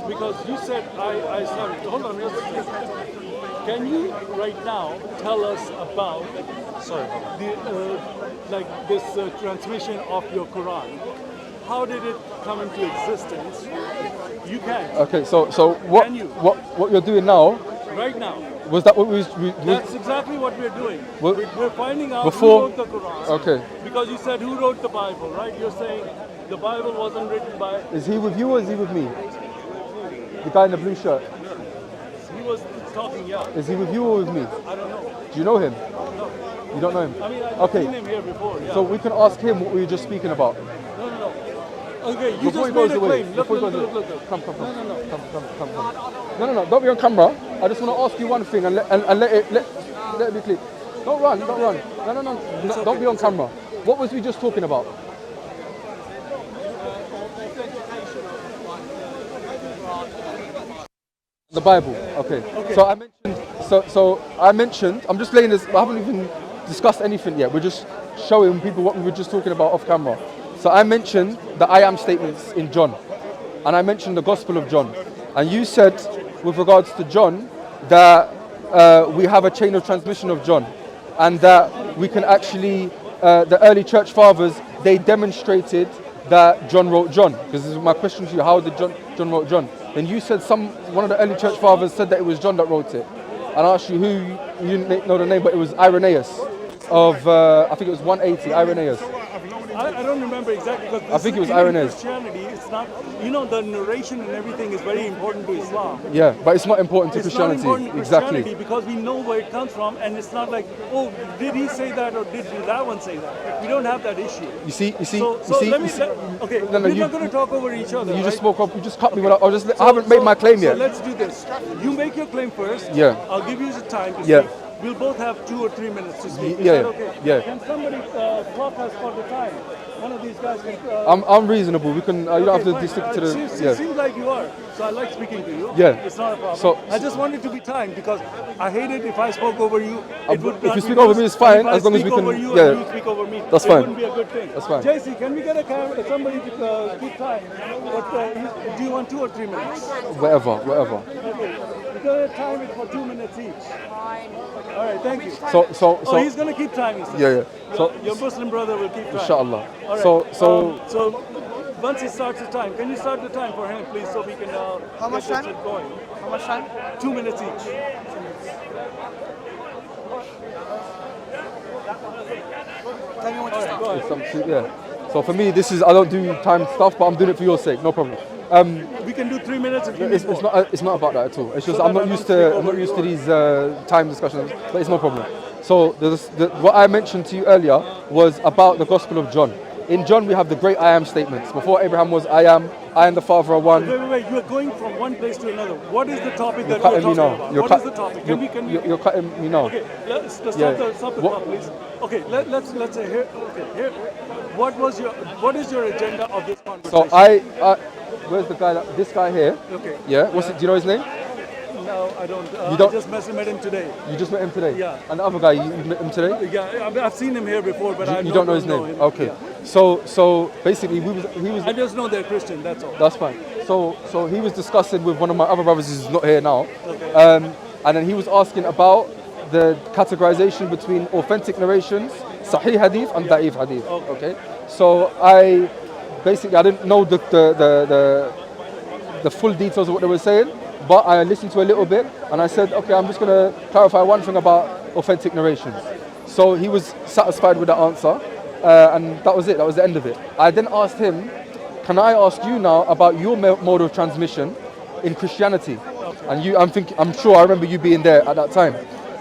Because you said I started. Hold on, can you right now tell us about the like this transmission of your Quran? How did it come into existence? You can. Okay, so what you're doing now? Right now. Was that what That's exactly what we're doing. We're finding out before, who wrote the Quran. Okay. Because you said who wrote the Bible, right? You're saying the Bible wasn't written by. Is he with you or is he with me? The guy in the blue shirt. He was talking, yeah. Is he with you or with me? I don't know. Do you know him? No. You don't know him? I mean, I've seen him here before, yeah. So we can ask him what we were just speaking about. No. Okay, you Before just made a claim. Look. Come. No, don't be on camera. I just want to ask you one thing and let it be clear. Don't run. No, don't be on camera. What was we just talking about? The Bible. Okay. So I mentioned. I'm just laying this. I haven't even discussed anything yet. We're just showing people what we were just talking about off camera. So I mentioned the I am statements in John, and I mentioned the Gospel of John, and you said with regards to John that we have a chain of transmission of John, and that we can actually the early church fathers, they demonstrated that John wrote John. Because this is my question to you: how did John wrote John? Then you said one of the early church fathers said that it was John that wrote it, and I asked you who. You didn't know the name, but it was Irenaeus of I think it was 180. Irenaeus. I don't remember exactly, because I think it was Irenaeus. Christianity, it's not, the narration and everything is very important to Islam. Yeah, but it's not important to Christianity. It's not important to Exactly. Christianity because we know where it comes from, and it's not like, oh, did he say that or did that one say that? We don't have that issue. You see. Okay, we're not going to talk over each other. You just right? spoke up. You just cut me. I haven't made my claim yet. So let's do this. You make your claim first. Yeah. I'll give you the time to Yeah. speak. We'll both have 2 or 3 minutes to speak. Is Yeah, that okay? yeah. Can somebody clock us for the time? One of these guys can. I'm reasonable. We can. You don't have to fine. stick to the. It seems like you are. So I like speaking to you. Yeah. It's not a problem. So I just wanted to be timed because I hate it if I spoke over you. It would if not you be speak over nice. me, it's fine, If as long as we I speak can- over you yeah. and you speak over me, That's it fine. wouldn't be a good thing. That's fine. JC, can we get a camera, somebody to keep time? But, do you want 2 or 3 minutes? Whatever. Okay. We're going to time it for 2 minutes each. All right, thank you. So he's going to keep time, he says. Yeah. So Your Muslim brother will keep time. inshallah. All right. So once he starts the time, can you start the time for him, please, so we can How much get time? this going? How much time? 2 minutes each. Tell me when to start. Go ahead. yeah. So for me, this is I don't do time stuff, but I'm doing it for your sake. No problem. We can do 3 minutes if you need It's more. it's not about that at all. It's just So I'm that not I used don't to speak I'm not over used to you. these time discussions, but it's no problem. So what I mentioned to you earlier was about the Gospel of John. In John, we have the great I am statements. Before Abraham was I am and the Father are one. Wait. You are going from one place to another. What is the topic that cutting you're me talking now. about? You're What is the topic? Can we? You're cutting me now. Okay, let's stop Yeah. the What- clock, please. Okay, let's say here. Okay, here. What is your agenda of this conversation? So where's the guy? This guy here. Okay. Yeah. What's it? Do you know his name? No, I don't. You don't- I just met him today. You just met him today. Yeah. And the other guy, you met him today. Yeah, I've seen him here before, but You don't know his name. him. Okay. Yeah. So basically, he was. I just know they're Christian. That's all. That's fine. So he was discussing with one of my other brothers who's not here now, Okay. and then he was asking about the categorization between authentic narrations, Sahih Hadith, and Da'if Hadith. Okay. So I didn't know the full details of what they were saying, but I listened to a little bit, and I said, okay, I'm just going to clarify one thing about authentic narrations. So he was satisfied with the answer, and that was it. That was the end of it. I then asked him, can I ask you now about your mode of transmission in Christianity? And I'm sure I remember you being there at that time.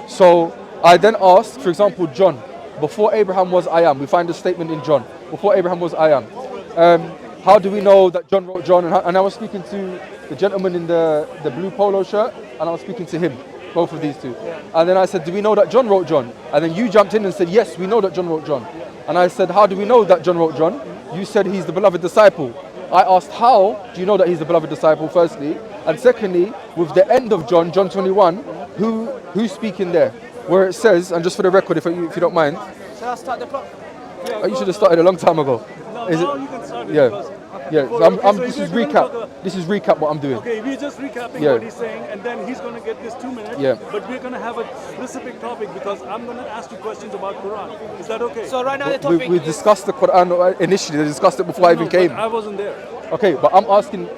So I then asked, for example, John, before Abraham was I am. We find a statement in John, before Abraham was I am. How do we know that John wrote John? And I was speaking to the gentleman in the blue polo shirt, and I was speaking to him, both of these two. And then I said, do we know that John wrote John? And then you jumped in and said, yes, we know that John wrote John. And I said, how do we know that John wrote John? You said he's the beloved disciple. I asked, how do you know that he's the beloved disciple, firstly? And secondly, with the end of John 21, who's speaking there? Where it says, and just for the record, if you don't mind. Shall I start the clock? You should have started a long time ago. No, Is now it? you can start it Yeah. because Yeah, before- so I'm, okay, so this if is you're gonna talk recap. This is recap what I'm doing. Okay, we're just recapping Yeah. what he's saying, and then he's going to get this 2 minutes. Yeah. But we're going to have a specific topic because I'm going to ask you questions about Quran. Is that okay? So right now the topic We is discussed the Quran initially. They discussed it before I even but came. I wasn't there. Okay, but I'm asking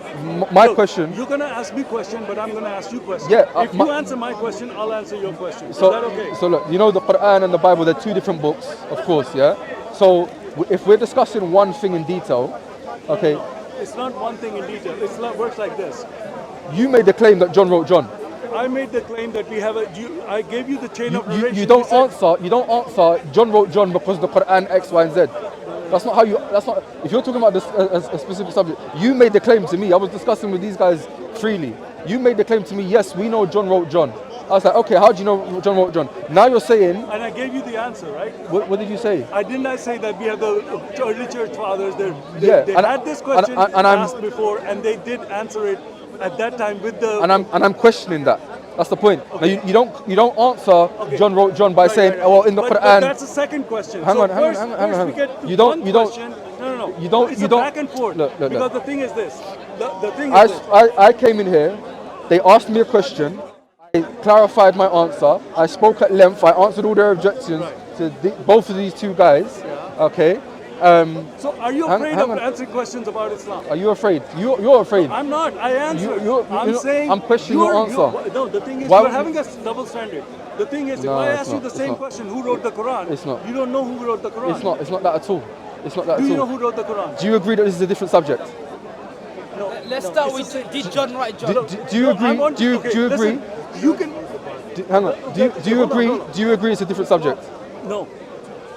my Look, question. You're going to ask me question, but I'm going to ask you question. Yeah, if you answer my question, I'll answer your question. Is So, that okay? so look, you know the Quran and the Bible, they're two different books, of course, yeah? So if we're discussing one thing in detail, okay, It's not one thing in detail. It works like this. you made the claim that John wrote John. I made the claim that we have I gave you the chain of You, narration. you don't You said- answer John wrote John because the Quran X, Y, and Z. That's not how you, that's not, if you're talking about this, a specific subject, you made the claim to me, I was discussing with these guys freely. You made the claim to me, yes, we know John wrote John. I was like, okay, how do you know John wrote John? Now you're saying, And I gave you the answer, right? what did you say? I didn't say that we have the early church fathers. They Yeah, and had this question and I'm- asked before, and they did answer it at that time with the. And I'm questioning that. That's the point. Now you don't answer John wrote John by Right, saying, right, right. well, in the But Quran. that's the second question. Hang So on, hang on, first, hang on, first hang on. we get to You don't- one you don't- question. No. you don't- It's you a don't- back and forth. Look, look, because look. the thing is this. The thing is this. I came in here, they asked me a question, I clarified my answer, I spoke at length, I answered all their objections to both of these two guys, okay? So are you hang afraid on. of answering questions about Islam? Are you afraid? You're afraid. I'm not. I answered. I'm saying. I'm questioning your answer. No, the thing is, Why you're would you- having a double standard. The thing is, No, if I it's ask you not, the it's same not. question, who wrote the Quran? It's not. You don't know who wrote the Quran. It's not that at all. It's not that Do at you know all. who wrote the Quran? Do you agree that this is a different subject? No. let's no, start it's with the same. did John write John? Do you agree? I want- Do you okay, agree? listen, you can. Hang on. Do you Hold on, agree? hold on. Do you agree it's a different subject? No.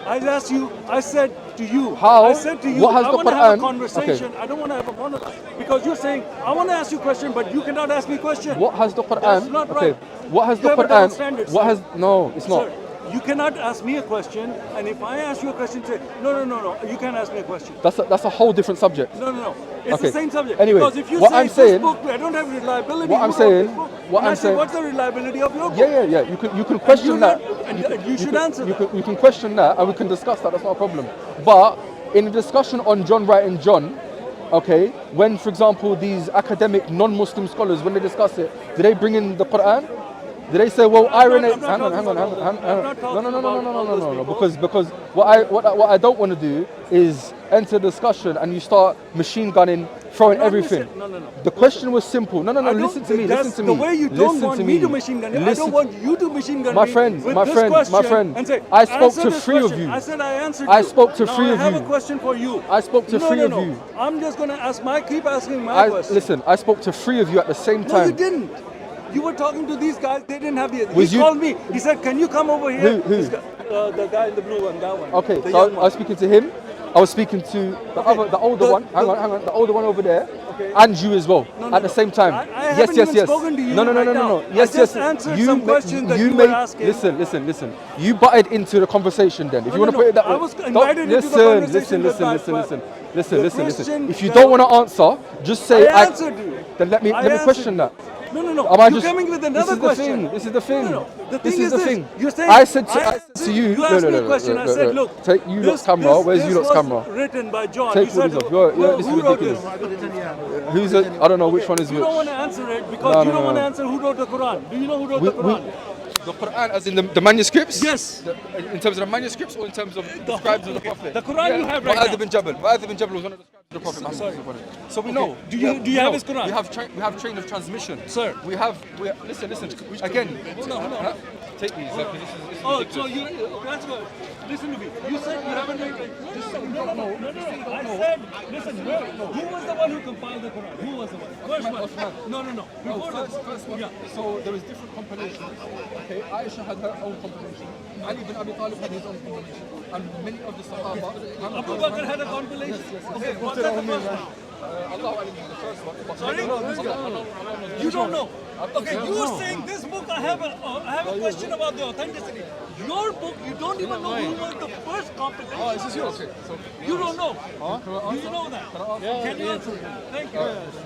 I asked you. I said to you. How? I said to you. What has I the want to have a Quran- conversation. I don't want to have a monologue because you're saying I want to ask you a question, but you cannot ask me a question. What has the Quran? That's not okay. right. What has You the have a double Quran? standard, What sir. has? No, it's not. Sir, you cannot ask me a question, and if I ask you a question, say, no, you can't ask me a question. That's a whole different subject. No. It's Okay. the same subject. Anyway, because if you what say I'm this saying- book, I don't have reliability. What I'm who wrote saying- this book? what And I'm I say, saying- what's the reliability of your book? Yeah. You can question that. You should answer that. You can question that, and we can discuss that. That's not a problem. But in the discussion on John writing John, okay, when, for example, these academic non-Muslim scholars, when they discuss it, do they bring in the Quran? Do they say, well, I'm irony? not Hang on. talking about all those- I'm not talking about all those No. people. Because what I don't want to do is enter discussion and you start machine gunning, throwing Not everything. machine- no. The question was simple. No. I don't- Listen to me. that's Listen to me. The way you don't Listen want to me to machine gun you, I Listen- don't want you to machine gun My me friend, with my this friend, my question friend. and say, I spoke answer to this 3 of question. you. I said I answered I you. spoke to Now 3 of I have you. a question for you. I spoke to 3 of No. you. I'm just going to keep asking my question. Listen, I spoke to 3 of you at the same No, time. you didn't. You were talking to these guys. They didn't have the. Was He you- called me. He said, "Can you come over here?" Who? This guy, the guy in the blue one, that one. Okay, the so young I one. was speaking to him. I was speaking to the older one. Hang on, the older one over there, Okay. and you as well No, at the same time. I haven't even spoken to you No. right now. Yes, I just yes. answered some questions that you were made, asking. Listen. You butted into the conversation. Then, if you want to No. put it that I way, was Don't- invited into the conversation with my- listen. the Christian If you guy- don't want to answer, just say I answered you. Then let me I question that. answered No. Am I You're just, coming with another question. This is the thing. No. The This thing is the this. thing. You're saying I said to you. You asked me a question. I said, look. Take you lot's this- camera. this- Where's this you lot's was camera? Written by John. Take He all said, these off. This is who wrote ridiculous. this? Who's it? I don't know which one is You which. don't want to answer it because No, you no, don't no. want to answer who wrote the Quran. Do you know who wrote the Quran? The Quran, as in the manuscripts? Yes. In terms of the manuscripts or in terms of the scribes of the Prophet? The Quran you have right Mu'adh now. bin Jabal. Mu'adh bin Jabal was one of the scribes of the Prophet. Sorry. So we know. Do you we have know. his Quran? We have chain of transmission. Sir. Listen. Again. Hold on. Take these. This is Oh, ridiculous. so you, that's what, listen to me. You said you haven't read it. No. I said, listen, who was the one who compiled the Quran? Who was the one? First one. No. Before First one. Yeah. So there was different compilations. Okay, Aisha had her own compilation. Ali bin Abi Talib had his own compilation. And many of the Sahaba. Abu Bakr had a compilation. Okay, what's that the first one? Allah Alim is the first one. Sorry? You don't know. Okay, you are saying this book I have a question about the authenticity. Your book, you don't even know who was the first competition. Oh, is this yours? Okay. So, you don't know. Do you know that? Can you answer? Thank you.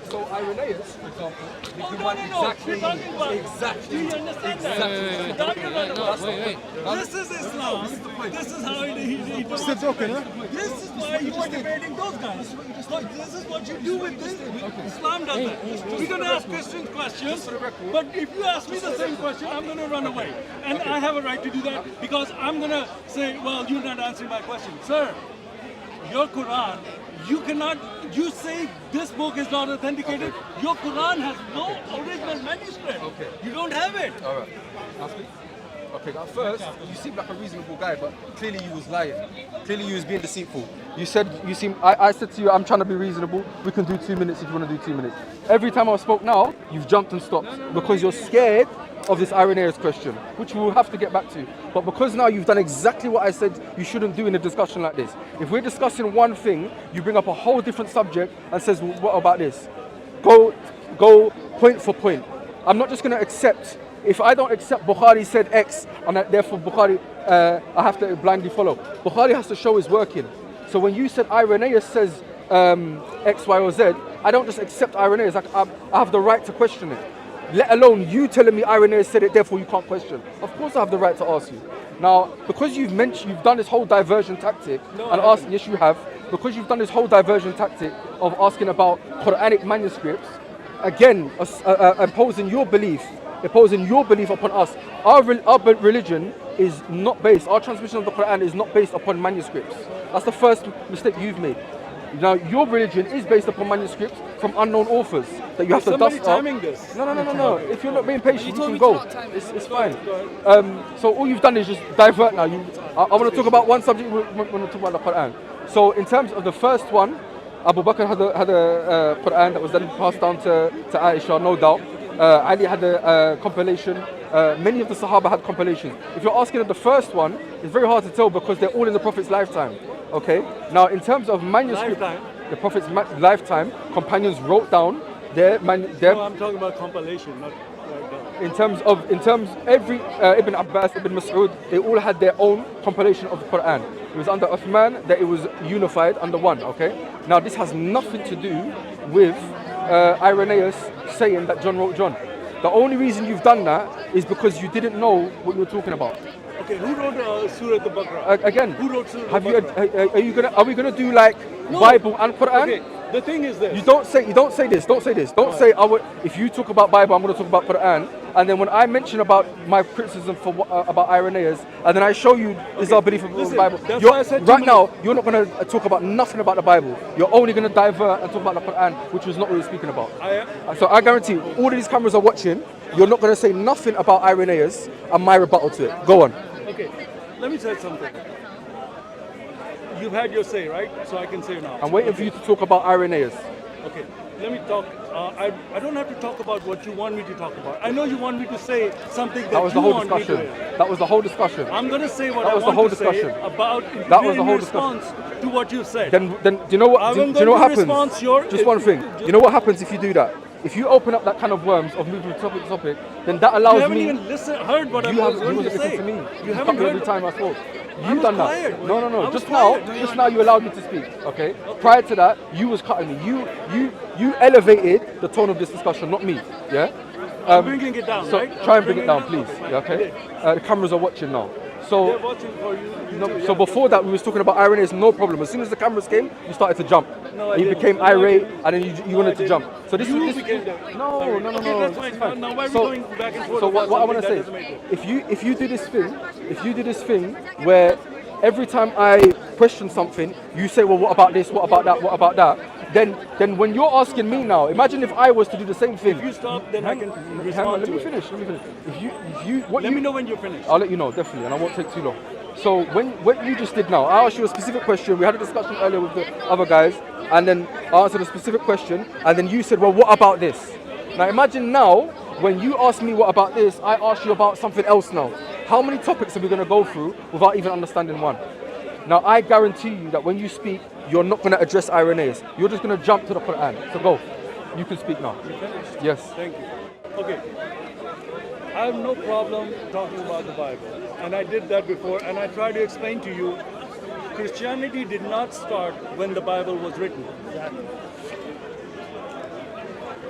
So Irenaeus, for example, No. We're talking about exactly. Do you understand that? Wait. This is Islam. This is how he does it. This is why you are debating those guys. This is what you do with this. Islam does that. We're going to ask Christians questions, but if you ask me the same question, I'm going to run away. And I have a right to do that because I'm going to say, well, you're not answering my question. Sir, your Quran, you say this book is not authenticated. Your Quran has no original manuscript. Okay. You don't have it. All right. I'll speak. Okay, at first, you seem like a reasonable guy, but clearly you was lying. Clearly you was being deceitful. I said to you, I'm trying to be reasonable. We can do 2 minutes if you want to do 2 minutes. Every time I spoke now, you've jumped and stopped because you're scared of this Irenaeus question, which we'll have to get back to. But because now you've done exactly what I said you shouldn't do in a discussion like this. If we're discussing one thing, you bring up a whole different subject and says, well, what about this? Go point for point. I'm not just going to accept. If I don't accept Bukhari said X, and therefore Bukhari, I have to blindly follow. Bukhari has to show his working. So when you said Irenaeus says X, Y, or Z, I don't just accept Irenaeus. I have the right to question it. Let alone you telling me Irenaeus said it, therefore you can't question. Of course I have the right to ask you. Now, because you've done this whole diversion tactic, yes you have, because you've done this whole diversion tactic of asking about Quranic manuscripts, again, imposing your belief upon us. Our religion is not based, our transmission of the Quran is not based upon manuscripts. That's the first mistake you've made. Now, your religion is based upon manuscripts from unknown authors that you have to dust up. Timing this? No. If you're not being patient, you can go. It's fine. So all you've done is just divert now. I want to talk about one subject when we talk about the Quran. So in terms of the first one, Abu Bakr had a Quran that was then passed down to Aisha, no doubt. Ali had a compilation. Many of the Sahaba had compilations. If you're asking of the first one, it's very hard to tell because they're all in the Prophet's lifetime. Okay. Now, in terms of manuscript, the Prophet's lifetime, companions wrote down their. No, I'm talking about compilation, not right down. In terms, every Ibn Abbas, Ibn Mas'ud, they all had their own compilation of the Quran. It was under Uthman that it was unified under one. Okay. Now, this has nothing to do with Irenaeus saying that John wrote John. The only reason you've done that is because you didn't know what you were talking about. Okay, who wrote Surah Al-Baqarah? Again, who wrote Surah Al-Baqarah? Are we gonna do like Bible and Quran? Okay, the thing is this. You don't say this. Don't say if you talk about Bible, I'm gonna talk about Quran. And then when I mention about my criticism about Irenaeus, and then I show you is our belief of the Bible. That's why I said right now, you're not gonna talk about nothing about the Bible. You're only gonna divert and talk about the Quran, which was not what we were speaking about. So I guarantee you, all of these cameras are watching. You're not gonna say nothing about Irenaeus and my rebuttal to it. Go on. Okay, let me say something. You've had your say, right? So I can say now. I'm waiting for you to talk about Irenaeus. Okay, let me talk. I don't have to talk about what you want me to talk about. I know you want me to say something that was the whole discussion. That was the whole discussion. I'm going to say what I want to say about in response to what you said. Then do you know what? Do you know what happens? Just one thing. You know what happens if you do that? If you open up that kind of worms of moving from topic to topic, then that allows me. You haven't even heard what I was going to say. To me. You haven't heard every time I spoke. You done quiet. that. No. Just now you allowed me to speak. Okay. Prior to that, you was cutting me. You elevated the tone of this discussion, not me. Yeah. I'm bringing it down. So right? try and bring it down, please. Yeah, okay. The cameras are watching now. So, they're watching for you. So before that, we was talking about Irenaeus, no problem. As soon as the cameras came, you started to jump. No, you became irate, and then you wanted to jump. So this you is became no. Okay, that's fine. Now why are we going back and forth? So what I want to say, if you do this thing where every time I question something, you say, well, what about this? What about that? What about that? Then when you're asking me now, imagine if I was to do the same thing. If you stop, then I can respond to it. Let me finish. Let me know when you're finished. I'll let you know, definitely, and I won't take too long. So what you just did now, I asked you a specific question. We had a discussion earlier with the other guys, and then I answered a specific question, and then you said, well, what about this? Now imagine now, when you ask me what about this, I ask you about something else now. How many topics are we going to go through without even understanding one? Now I guarantee you that when you speak, you're not going to address Irenaeus. You're just going to jump to the Quran. So go. You can speak now. You finished? Yes. Thank you. Okay. I have no problem talking about the Bible. And I did that before, and I tried to explain to you, Christianity did not start when the Bible was written.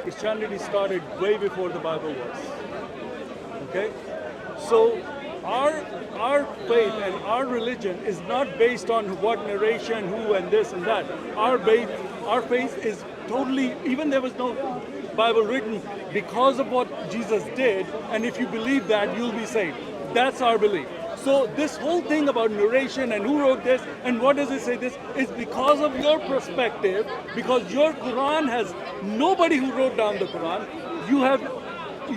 Christianity started way before the Bible was. Okay? So our faith and our religion is not based on what narration, who, and this and that. Our faith is totally, even there was no Bible written, because of what Jesus did, and if you believe that, you'll be saved. That's our belief. So this whole thing about narration and who wrote this and what does it say this is because of your perspective, because your Quran has nobody who wrote down the Quran.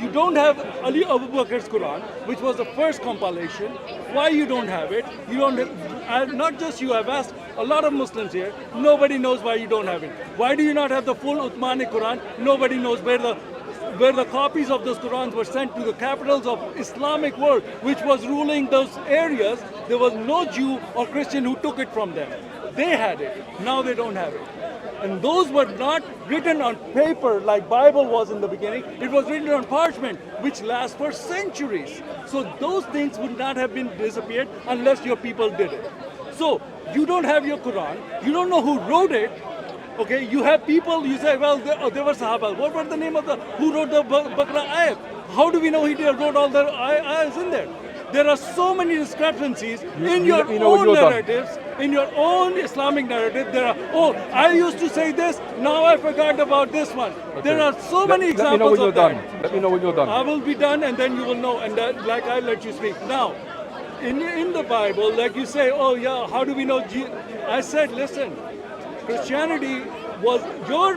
You don't have Ali Abu Bakr's Quran, which was the first compilation. Why you don't have it? You don't have, not just you, I've asked a lot of Muslims here, nobody knows why you don't have it. Why do you not have the full Uthmanic Quran? Nobody knows where the copies of those Qurans were sent to the capitals of Islamic world, which was ruling those areas. There was no Jew or Christian who took it from them. They had it. Now they don't have it. And those were not written on paper like Bible was in the beginning. It was written on parchment, which lasts for centuries. So those things would not have been disappeared unless your people did it. So you don't have your Quran. You don't know who wrote it. Okay, you have people, you say, well, there were Sahaba. What was the name of who wrote the Baqarah ayat? How do we know he wrote all the ayats in there? There are so many discrepancies in your own narratives, in your own Islamic narrative. There are, oh, I used to say this, now I forgot about this one. Okay. There are so many examples of that. Let me know when you're done. I will be done and then you will know, and that, like I let you speak. Now, in the Bible, like you say, oh yeah, how do we know? I said, listen, Christianity was your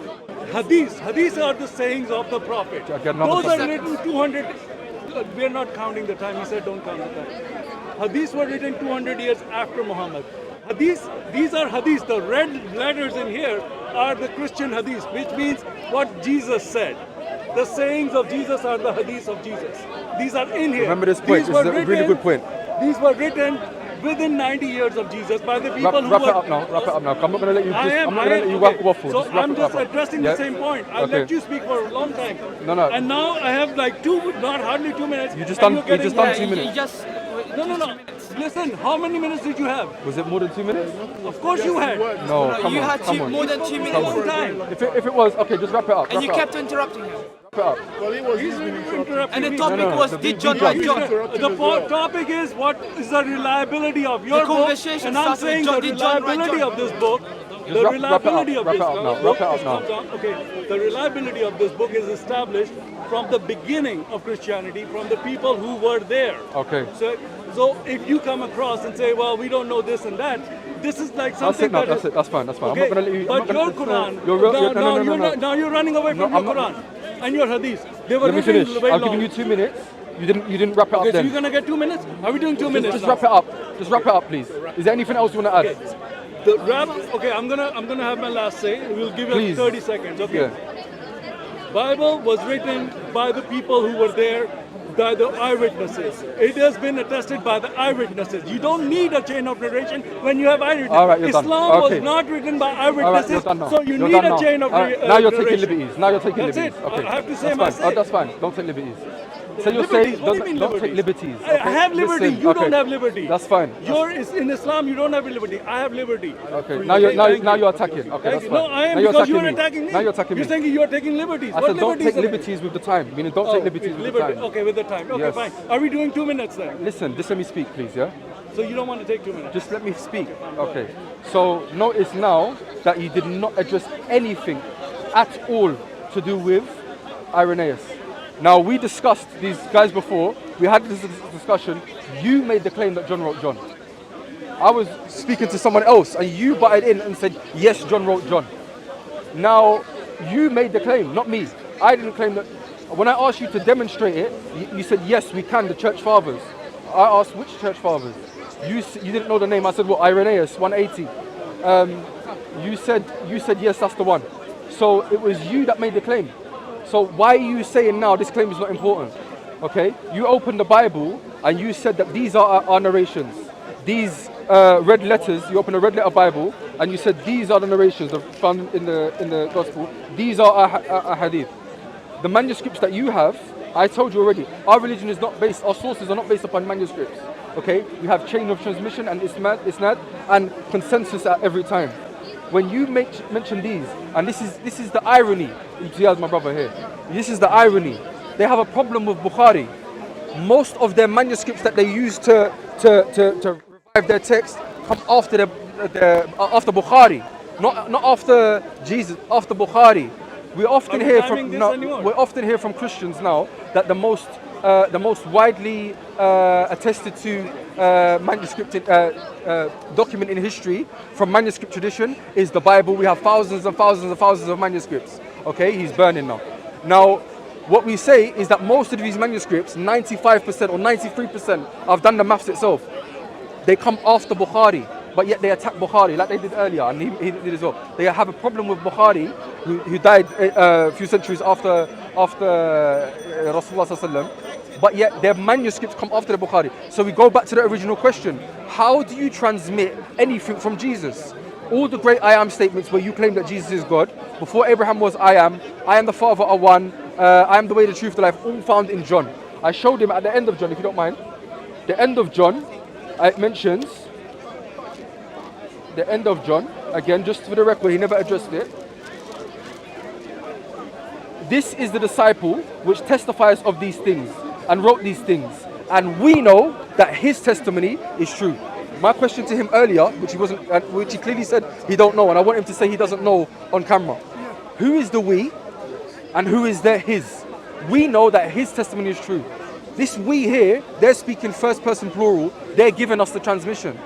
hadiths. Hadiths are the sayings of the Prophet. Those are written 200. We're not counting the time. He said, don't count the time. Hadiths were written 200 years after Muhammad. These are hadiths. The red letters in here are the Christian hadiths, which means what Jesus said. The sayings of Jesus are the hadiths of Jesus. These are in here. Remember this point. This is a really good point. These were written within 90 years of Jesus by the people who wrap it up now. Wrap it up now. I'm not going to let you. I'm not going to let you waffle. So I'm just addressing the same point. I let you speak for a long time. No. And now I have like hardly 2 minutes. You just done 2 minutes. No. Listen, how many minutes did you have? Was it more than 2 minutes? Of course you had. No, come on. You had more than 2 minutes. Long time. If it was, okay, just wrap it up. And you kept interrupting him. Wrap it up. Well, he's been interrupting. And the topic was, did John write John? The topic is, what is the reliability of your book? And I'm saying the reliability of this book. The reliability of this book. Wrap it up now. Okay, the reliability of this book is established from the beginning of Christianity, from the people who were there. Okay. So if you come across and say, well, we don't know this and that, this is like something That's it. That's fine. Okay, I'm not going to let you. But your Quran, now you're running away from your Quran and your Hadith. They were let me finish. I'm giving you 2 minutes. You didn't wrap it up then. So you're gonna get 2 minutes? Are we doing 2 minutes? Just wrap it up. Just wrap it up, please. Is there anything else you want to add? Okay. The wrap. Okay, I'm gonna have my last say. We'll give you 30 seconds. Okay. Yeah. Bible was written by the people who were there, by the eyewitnesses. It has been attested by the eyewitnesses. You don't need a chain of narration when you have eyewitnesses. All right, you're Islam done. Okay. was not written by eyewitnesses, so you need a chain of narration. Now you're taking liberties. That's it. Okay. I have to say my say. That's fine. Don't take liberties. So you're Liberties? saying What do you mean don't liberties? take liberties. I have liberty. Listen, You okay. don't have liberty. That's fine. In Islam, you don't have liberty. I have liberty. Okay. Now you're attacking. Okay, that's fine. No, I am, now because you are attacking me. Now you're attacking me. You're saying you are taking liberties. I What said don't liberties take are liberties with the time. Meaning don't take liberties with the time. Okay, with the time. Okay, Yes. fine. Are we doing 2 minutes then? Listen, just let me speak, please. Yeah. So you don't want to take 2 minutes? Just let me speak. Okay. So notice now that you did not address anything at all to do with Irenaeus. Now, we discussed these guys before. We had this discussion. You made the claim that John wrote John. I was speaking to someone else, and you butted in and said, yes, John wrote John. Now, you made the claim, not me. I didn't claim that. When I asked you to demonstrate it, you said, yes, we can, the church fathers. I asked, which church fathers? You didn't know the name. I said, well, Irenaeus, 180. You said, yes, that's the one. So it was you that made the claim. So why are you saying now this claim is not important? Okay, you opened the Bible and you said that these are our narrations. These red letters, you opened a red letter Bible and you said these are the narrations found in the gospel. These are our hadith. The manuscripts that you have I told you already. Our religion is not based. Our sources are not based upon manuscripts. Okay, we have chain of transmission and isnad and consensus at every time. When you mention these, and this is the irony. Ziya's my brother here. This is the irony. They have a problem with Bukhari. Most of their manuscripts that they use to revive their text come after after Bukhari, not after Jesus, after Bukhari. We often hear from Christians now that the most widely attested to manuscript document in history from manuscript tradition is the Bible. We have thousands and thousands and thousands of manuscripts. Okay, he's burning now. Now, what we say is that most of these manuscripts, 95% or 93%, I've done the maths itself, they come after Bukhari, but yet they attack Bukhari like they did earlier, and he did as well. They have a problem with Bukhari, who died a few centuries after Rasulullah ﷺ, but yet their manuscripts come after the Bukhari. So we go back to the original question: how do you transmit anything from Jesus? All the great I am statements where you claim that Jesus is God, before Abraham was I am the Father are one, I am the way, the truth, the life, all found in John. I showed him at the end of John, if you don't mind. The end of John, it mentions, the end of John, again, just for the record, he never addressed it. This is the disciple which testifies of these things and wrote these things. And we know that his testimony is true. My question to him earlier, which he clearly said he don't know, and I want him to say he doesn't know on camera. Who is the we and who is their his? We know that his testimony is true. This we here, they're speaking first person plural, they're giving us the transmission.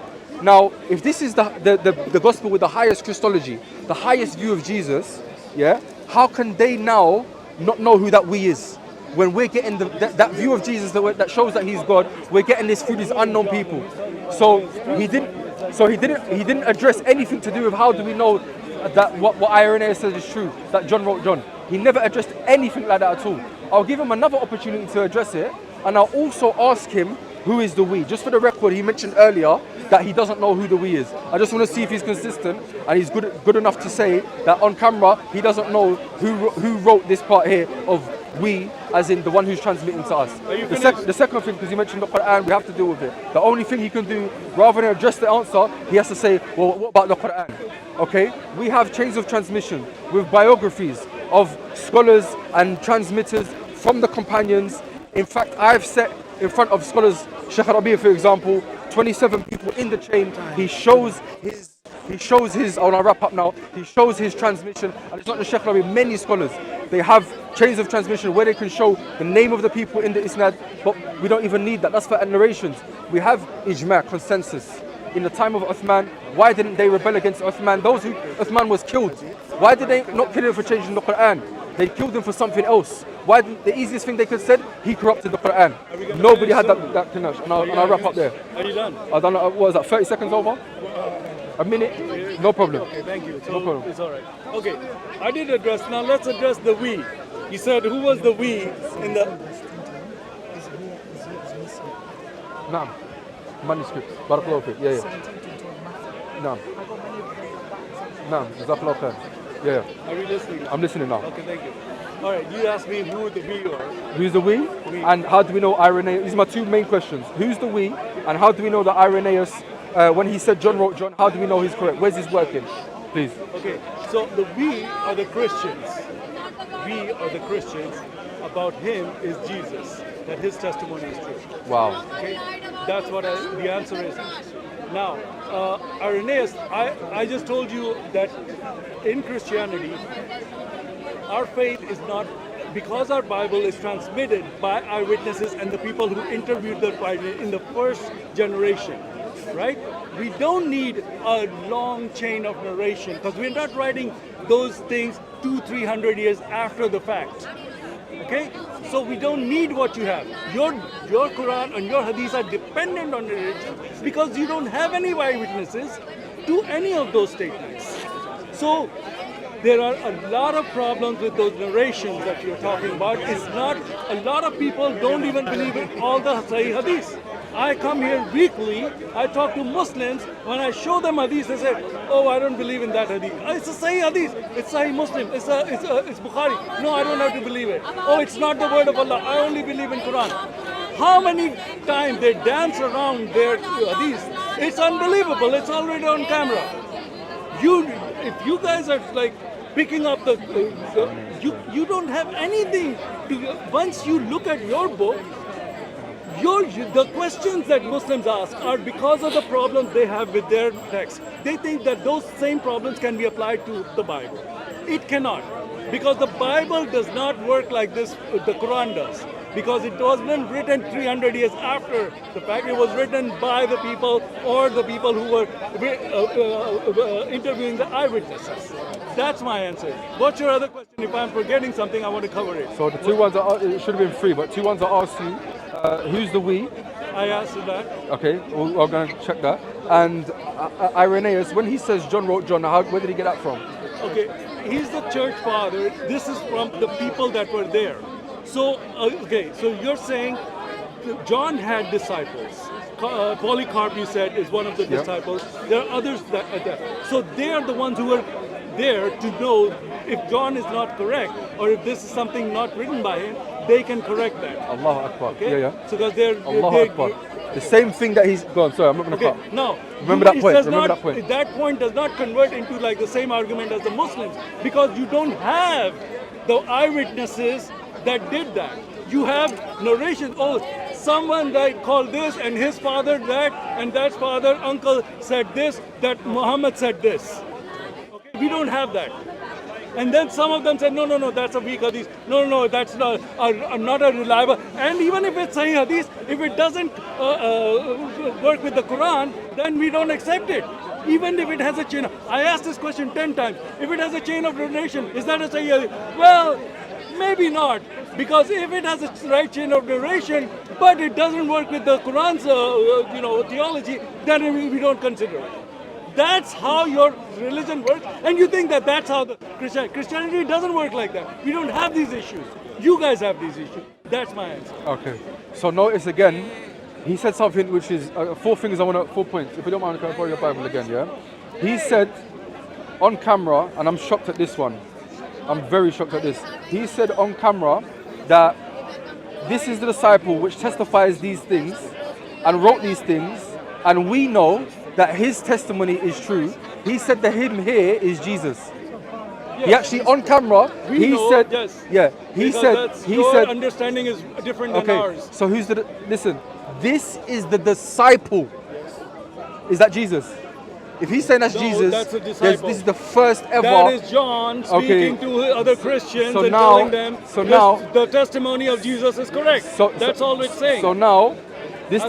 Now, if this is the gospel with the highest Christology, the highest view of Jesus, yeah, how can they now not know who that we is? When we're getting that view of Jesus that shows that he's God, we're getting this through these unknown people. So he didn't address anything to do with how do we know that what Irenaeus says is true, that John wrote John. He never addressed anything like that at all. I'll give him another opportunity to address it, and I'll also ask him who is the we. Just for the record, he mentioned earlier that he doesn't know who the we is. I just want to see if he's consistent and he's good enough to say that on camera he doesn't know who wrote this part here of we, as in the one who's transmitting to us. The second thing, because he mentioned the Quran, we have to deal with it. The only thing he can do, rather than address the answer, he has to say, well, what about the Quran? Okay, we have chains of transmission with biographies of scholars and transmitters from the companions. In fact, I've set in front of scholars, Sheikh Rabi, for example, 27 people in the chain. He shows his, I want to wrap up now, he shows his transmission, and it's not just Sheikh Rabi, many scholars, they have chains of transmission where they can show the name of the people in the isnad, but we don't even need that, that's for narrations. We have ijma', consensus. In the time of Uthman, why didn't they rebel against Uthman? Those who Uthman was killed, why did they not kill him for changing the Quran? They killed him for something else. Why? The easiest thing they could have said, he corrupted the Quran. Nobody had that connection. And I'll wrap up there. Are you done? I don't know, what was that, 30 seconds over? A minute? No problem. Okay, thank you. So no problem. It's all right. Okay, I did address, now let's address the we. You said who was the we in the... Naam. Manuscripts. Barakallahu fiik. Yeah. Naam. Naam. Jazakallahu khair. Yeah. Are you listening? I'm listening now. Okay, thank you. All right, you asked me who the we are. Who's the we? And how do we know Irenaeus? These are my two main questions. Who's the we? And how do we know that Irenaeus, when he said John wrote John, how do we know he's correct? Where's his working? Please. Okay, so the we are the Christians. We are the Christians. About him is Jesus, that his testimony is true. Wow. Okay, that's what the answer is. Now, Irenaeus, I just told you that in Christianity, our faith is not, because our Bible is transmitted by eyewitnesses and the people who interviewed the Bible in the first generation, right? We don't need a long chain of narration because we're not writing those things 200-300 years after the fact. Okay, so we don't need what you have. Your Quran and your Hadith are dependent on narration because you don't have any eyewitnesses to any of those statements. So there are a lot of problems with those narrations that you're talking about. It's not, a lot of people don't even believe in all the Sahih Hadith. I come here weekly, I talk to Muslims, when I show them hadith, they say, oh, I don't believe in that hadith. It's a Sahih hadith, it's Sahih Muslim, it's Bukhari. No, I don't have to believe it. Oh, it's not the word of Allah, I only believe in Quran. How many times they dance around their hadith? It's unbelievable, it's already on camera. If you guys are like picking up you don't have anything to, once you look at your book, the questions that Muslims ask are because of the problems they have with their text. They think that those same problems can be applied to the Bible. It cannot, because the Bible does not work like this, the Quran does. Because it wasn't written 300 years after the fact. It was written by the people or the people who were interviewing the eyewitnesses. That's my answer. What's your other question? If I'm forgetting something, I want to cover it. So the two ones it should have been three, but two ones I asked you, who's the we? I asked you that. Okay, we're going to check that. And Irenaeus, when he says John wrote John, where did he get that from? Okay, he's the church father. This is from the people that were there. So, okay, so you're saying John had disciples. Polycarp, you said, is one of the disciples. There are others that are there. So they are the ones who were there to know if John is not correct or if this is something not written by him, they can correct that. Allahu Akbar. Okay? Yeah. So because they're Allahu Akbar. The same thing that he's gone. Sorry, I'm not going to cut. No. Remember that point. Remember that point. That point does not convert into like the same argument as the Muslims, because you don't have the eyewitnesses that did that. You have narrations. Oh, someone that called this and his father that and that father uncle said this, that Muhammad said this. Okay, we don't have that. And then some of them said, no, that's a weak hadith. No, that's not a reliable. And even if it's Sahih hadith, if it doesn't work with the Quran, then we don't accept it. Even if it has a chain. I asked this question 10 times. If it has a chain of narration, is that a Sahih hadith? Well, maybe not, because if it has a right chain of narration, but it doesn't work with the Quran's theology, then we don't consider it. That's how your religion works, and you think that that's how the Christianity doesn't work like that. We don't have these issues. You guys have these issues. That's my answer. Okay. So notice again, he said something which is 4 things I want to, 4 points. If you don't mind, can I borrow your Bible again? Yeah. He said on camera, and I'm shocked at this one. I'm very shocked at this. He said on camera that this is the disciple which testifies these things and wrote these things, and we know that his testimony is true. He said the him here is Jesus. Yes, He actually on camera he said yes. Yeah, he said your understanding is different than ours. So who's the listen, this is the disciple. Is that Jesus? If he's saying that's Jesus, that's a disciple. this is the first ever. That is John speaking to other Christians and telling them the testimony of Jesus is correct. That's all it's saying. So now, this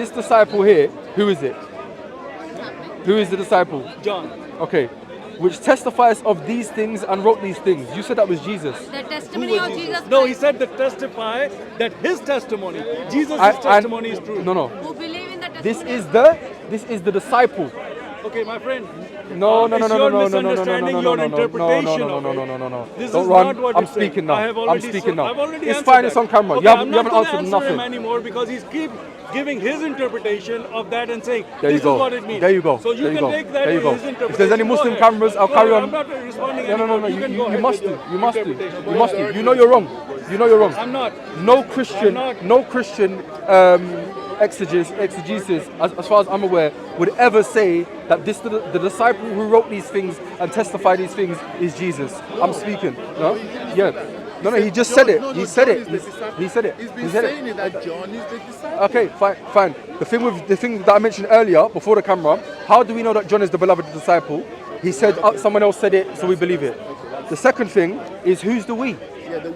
disciple here, who is it? Who is the disciple? John. Okay. Which testifies of these things and wrote these things. You said that was Jesus. The testimony of Jesus. No, he said that testify that his testimony, Jesus' testimony is true. No. Who believe in the This is the disciple. Okay, my friend. No. Misunderstanding your interpretation of it. No. This Don't is run. not what I'm you're saying. speaking now. I'm speaking now. I've already it's answered fine. that. It's on camera. Okay, You haven't answered answer nothing him anymore because he's keep giving his interpretation of that and saying this is what it means. There you go. So you can take that as his interpretation. If there's any Muslim cameras, I'll carry on. I'm not responding. No. You must do. You must do. You must do. You You know you're wrong. You know you're wrong. I'm not. No Christian exegesis, as far as I'm aware, would ever say that the disciple who wrote these things and testified these things is Jesus. I'm speaking. No? Yeah. No, he just said it. He said it. He said it. He's been saying it that John is the disciple. Okay, fine. The thing that I mentioned earlier before the camera, how do we know that John is the beloved disciple? He said someone else said it, so we believe it. The second thing is who's the we? Yeah, the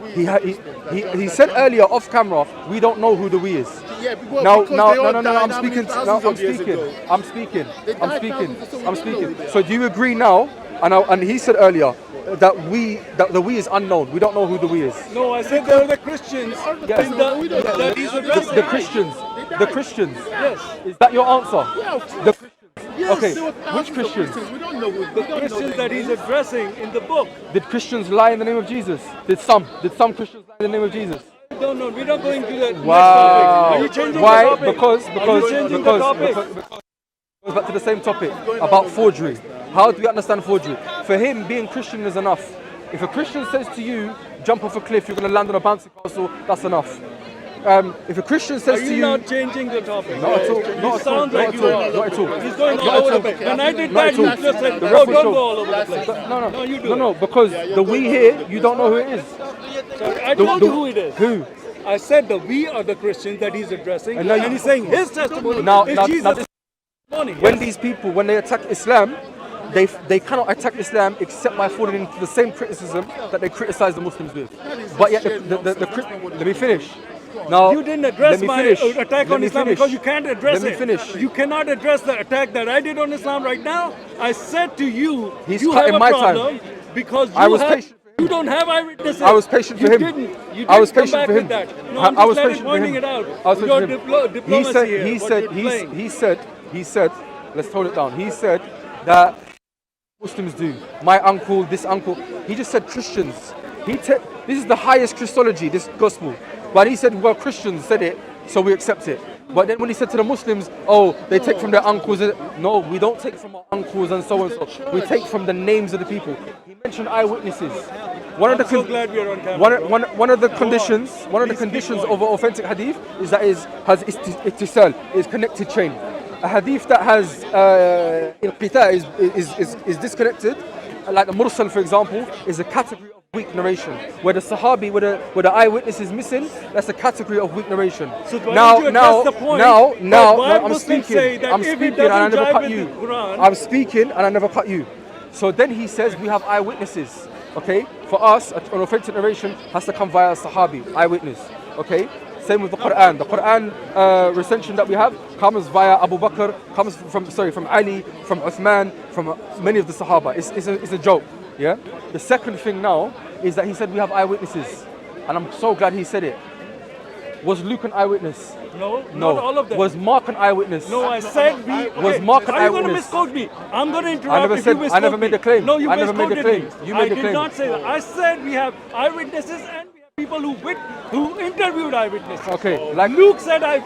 we. He said earlier off camera, we don't know who the we is. Yeah, no. I'm speaking. So do you agree now? And he said earlier that the we is unknown. We don't know who the we is. No, I said they were the Christians. Yes. That he's addressing. The Christians. Yes. Is that your answer? Yeah. The Christians. Yes, Okay. there were Which thousands of Christians? We don't know who The Christians that he's addressing in the book. Did Christians lie in the name of Jesus? Did some Christians lie in the name of Jesus? No, we're not going to the next Wow. topic. Are you changing Why? the topic? Because Are you changing the topic? goes back to the same topic about forgery. How do we understand forgery? For him, being Christian is enough. If a Christian says to you, jump off a cliff, you're going to land on a bouncy castle, that's enough. If a Christian says Are to you you, not changing the topic? not at all, You not at all, sound not like at you all, are. not at all. He's going all Not over at the all. place. When I did Not that, at you all. just said, The "Oh, reference don't shows- go all over the place." No, you do. no, because the we here, you don't know who it is. Sorry, I told you who it is. Who? I said that we are the Christians that he's addressing, And and, now you- he's saying his testimony Now, is now, Jesus' now this, testimony. when Yes. these people, when they attack Islam, they cannot attack Islam except by falling into the same criticism that they criticize the Muslims with. But yet, let me finish. Now, You didn't address let me my finish. attack Let on me Islam finish. because you can't address Let me it. finish. You cannot address the attack that I did on Islam right now. I said to you, He's you have cutting a my time. problem because I was patient for him. you don't have eyewitnesses. I was patient for you him. Didn't. You I was didn't patient come for back him. with that. No, I'm I was just patient for pointing him. it out. I was Your patient for him. diplomacy here, he said, let's hold it down. He said that Muslims do. My uncle, this uncle. He just said Christians. This is the highest Christology, this gospel. But he said, well, Christians said it, so we accept it. But then when he said to the Muslims, oh, they take from their uncles. No, we don't take from our uncles and so and so. We take from the names of the people. He mentioned eyewitnesses. I'm so glad we are on camera. One of the conditions of an authentic hadith is that it has ittisal, is connected chain. A hadith that has inqita is disconnected, like the mursal, for example, is a category of weak narration. Where the sahabi, where the eyewitness is missing, that's a category of weak narration. So why don't you address the point that why I'm Muslims speaking. say that I'm if it speaking and I doesn't never jive cut with you. the Quran- I'm speaking and I never cut you. So then he says we have eyewitnesses. Okay, for us, an authentic narration has to come via a sahabi, eyewitness. Okay, same with the Quran. The Quran recension that we have comes via Abu Bakr, comes from Ali, from Uthman, from many of the Sahaba. It's a joke. Yeah. The second thing now is that he said we have eyewitnesses, and I'm so glad he said it. Was Luke an eyewitness? No, No. not all of them. Was Mark an eyewitness? No, I said we. Was Mark an Are you going to eyewitness? misquote me? I'm going to interrupt I never if said- you I misquote never made me. a claim. No, you I never made a misquoted claim. me. You made I a did claim. not say that. I said we have eyewitnesses and we have people who interviewed eyewitnesses. Okay, like- Luke said I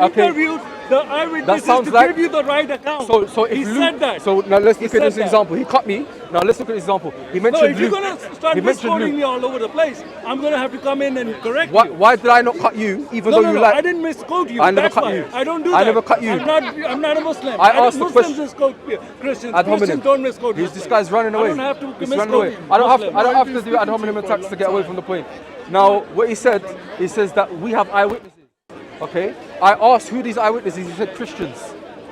interviewed the eyewitnesses sounds to like- give you the right account. So if he Luke, said that. So now let's He look at this said that. example. He cut me. Now let's look at this example. He No, mentioned if you're Luke. going to start He mentioned misquoting Luke. me all over the place, I'm going to have to come in and correct Why, you. why did I not cut you, even No, though no, you no, like? I didn't misquote you. I never That's cut why. you. I don't do I that. never cut you. I'm not a Muslim. I asked the Muslims question. misquote Christians. Ad hominem. Christians don't misquote This Muslims. guy's running away. I don't have to He's misquote running away. you. I don't Muslims. have to do ad hominem attacks to get away from the point. Now, what he said that we have eyewitnesses. Okay? I asked who these eyewitnesses. He said Christians.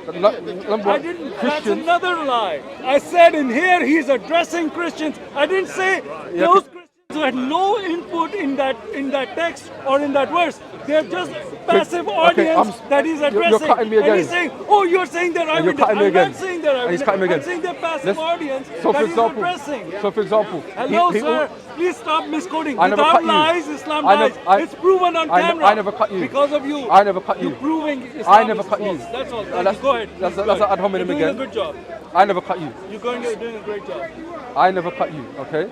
Number I one, didn't. That's Christians. another lie. I said in here he's addressing Christians. I didn't say Yeah, those Christians who had no input in that text or in that verse. They're just passive audience that he's addressing. You're cutting me again. And he's saying, oh, you're saying they're And you're eyewitness. cutting me I'm again. not saying they're And he's eyewitness. cutting me again. I'm saying they're passive audience So that for he's example, addressing. Hello, sir. Please stop misquoting. I never Without cut you. lies, Islam I lies. never- It's proven on camera. I never cut you. Because of you. I never cut you. You're proving Islam I never is cut you. false. That's all. That's- Go ahead. that's Go an ahead. ad hominem You're again. doing a good job. I never cut you. You're doing a great job. I never cut you. Okay?